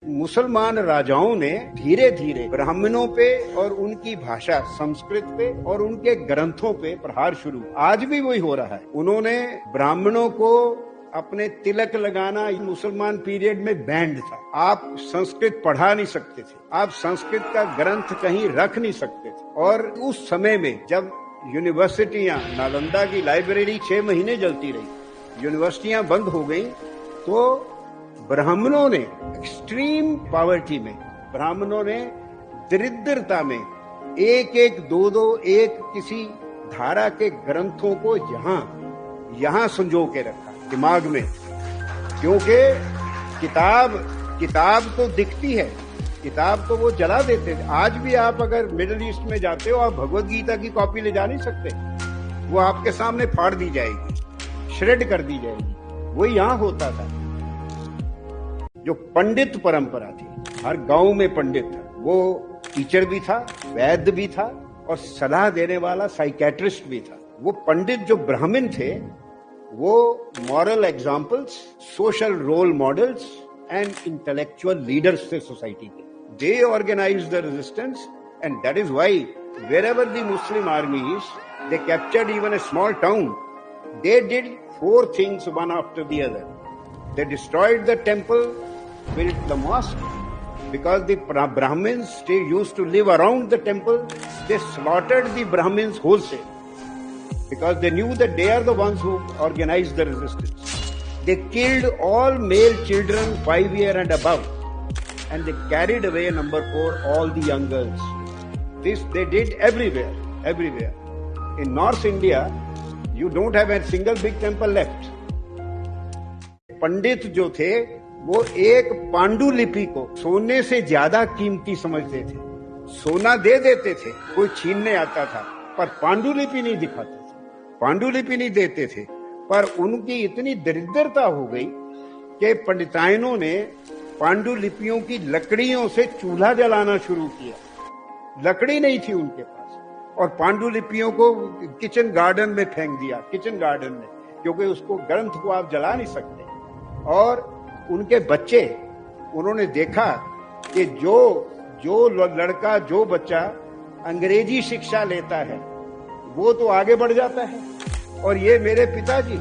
मुसलमान राजाओं ने धीरे धीरे ब्राह्मणों पे और उनकी भाषा संस्कृत पे और उनके ग्रंथों पे प्रहार शुरू, आज भी वही हो रहा है। उन्होंने ब्राह्मणों को अपने तिलक लगाना मुसलमान पीरियड में बैंड था। आप संस्कृत पढ़ा नहीं सकते थे, आप संस्कृत का ग्रंथ कहीं रख नहीं सकते थे। और उस समय में जब यूनिवर्सिटियां, नालंदा की लाइब्रेरी 6 महीने जलती रही, यूनिवर्सिटियां बंद हो गई, तो ब्राह्मणों ने एक्सट्रीम पॉवर्टी में, ब्राह्मणों ने दरिद्रता में एक एक दो एक किसी धारा के ग्रंथों को यहां संजो के रखा दिमाग में, क्योंकि किताब तो दिखती है, किताब तो वो जला देते थे। आज भी आप अगर मिडिल ईस्ट में जाते हो, आप भगवत गीता की कॉपी ले जा नहीं सकते, वो आपके सामने फाड़ दी जाएगी, श्रेड कर दी जाएगी। वो यहां होता था। जो पंडित परंपरा थी, हर गांव में पंडित था, वो टीचर भी था, वैद्य भी था और सलाह देने वाला साइकेट्रिस्ट भी था। वो पंडित जो ब्राह्मण थे, वो moral examples, social role models and intellectual leaders थे सोसाइटी के। They organize the resistance and that is why wherever the Muslim armies they captured even a small town, they did 4 things one after the other. They destroyed the temple, built the mosque, because the Brahmins used to live around the temple. They slaughtered the Brahmins wholesale because they knew that they are the ones who organized the resistance. They killed all male children 5 years and above, and they carried away number 4 all the young girls. This they did everywhere. In North India, you don't have a single big temple left. पंडित जो थे, वो एक पांडुलिपि को सोने से ज्यादा कीमती समझते थे। सोना दे देते थे, कोई छीनने आता था, पर पांडुलिपि नहीं दिखाते थे, पांडुलिपि नहीं देते थे। पर उनकी इतनी दरिद्रता हो गई कि पंडिताइनों ने पांडुलिपियों की लकड़ियों से चूल्हा जलाना शुरू किया। लकड़ी नहीं थी उनके पास, और पांडुलिपियों को किचन गार्डन में फेंक दिया, किचन गार्डन में, क्योंकि उसको ग्रंथ को आप जला नहीं सकते। और उनके बच्चे, उन्होंने देखा कि जो लड़का, जो बच्चा अंग्रेजी शिक्षा लेता है, वो तो आगे बढ़ जाता है। और ये मेरे पिताजी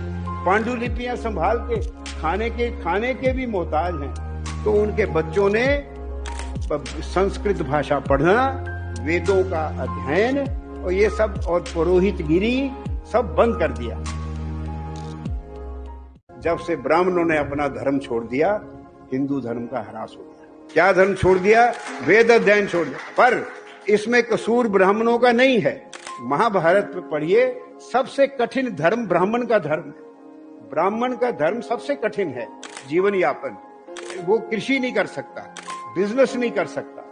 पांडुलिपियां संभाल के खाने के भी मोहताज हैं। तो उनके बच्चों ने संस्कृत भाषा पढ़ना, वेदों का अध्ययन और ये सब, और पुरोहितगिरी सब बंद कर दिया। जब से ब्राह्मणों ने अपना धर्म छोड़ दिया, हिंदू धर्म का ह्रास हो गया। क्या धर्म छोड़ दिया? वेद अध्ययन छोड़ दिया। पर इसमें कसूर ब्राह्मणों का नहीं है। महाभारत में पढ़िए, सबसे कठिन धर्म ब्राह्मण का धर्म है। ब्राह्मण का धर्म सबसे कठिन है जीवन यापन। वो कृषि नहीं कर सकता, बिजनेस नहीं कर सकता,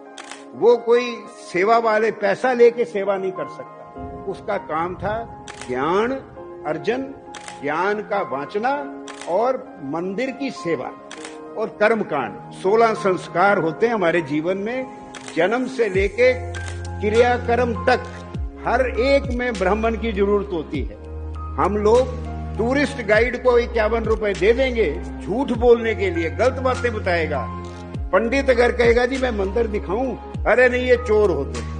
वो कोई सेवा वाले पैसा लेके सेवा नहीं कर सकता। उसका काम था ज्ञान अर्जन, ज्ञान का वांचना और मंदिर की सेवा और कर्मकांड। 16 संस्कार होते हैं हमारे जीवन में, जन्म से लेके क्रियाकर्म तक, हर एक में ब्राह्मण की जरूरत होती है। हम लोग टूरिस्ट गाइड को 51 रुपए दे देंगे झूठ बोलने के लिए, गलत बातें बताएगा। पंडित अगर कहेगा जी मैं मंदिर दिखाऊं, अरे नहीं, ये चोर होते हैं।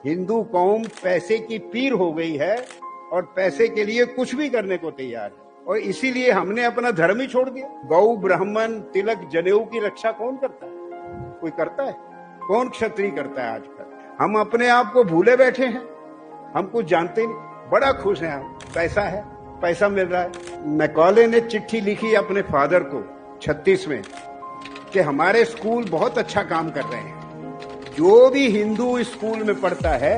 हिंदू कौम पैसे की पीर हो गई है और पैसे के लिए कुछ भी करने को तैयार है, और इसीलिए हमने अपना धर्म ही छोड़ दिया। गौ, ब्राह्मण, तिलक, जनेऊ की रक्षा कौन करता है? कोई करता है? कौन क्षत्रिय करता है आजकल? हम अपने आप को भूले बैठे हैं, हम कुछ जानते नहीं। बड़ा खुश हैं हम, पैसा है, पैसा मिल रहा है। मैकॉले ने चिट्ठी लिखी अपने फादर को 36 में कि हमारे स्कूल बहुत अच्छा काम कर रहे हैं। जो भी हिंदू स्कूल में पढ़ता है,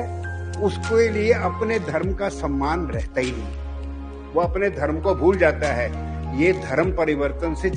उसके लिए अपने धर्म का सम्मान रहता ही नहीं, वो अपने धर्म को भूल जाता है। ये धर्म परिवर्तन से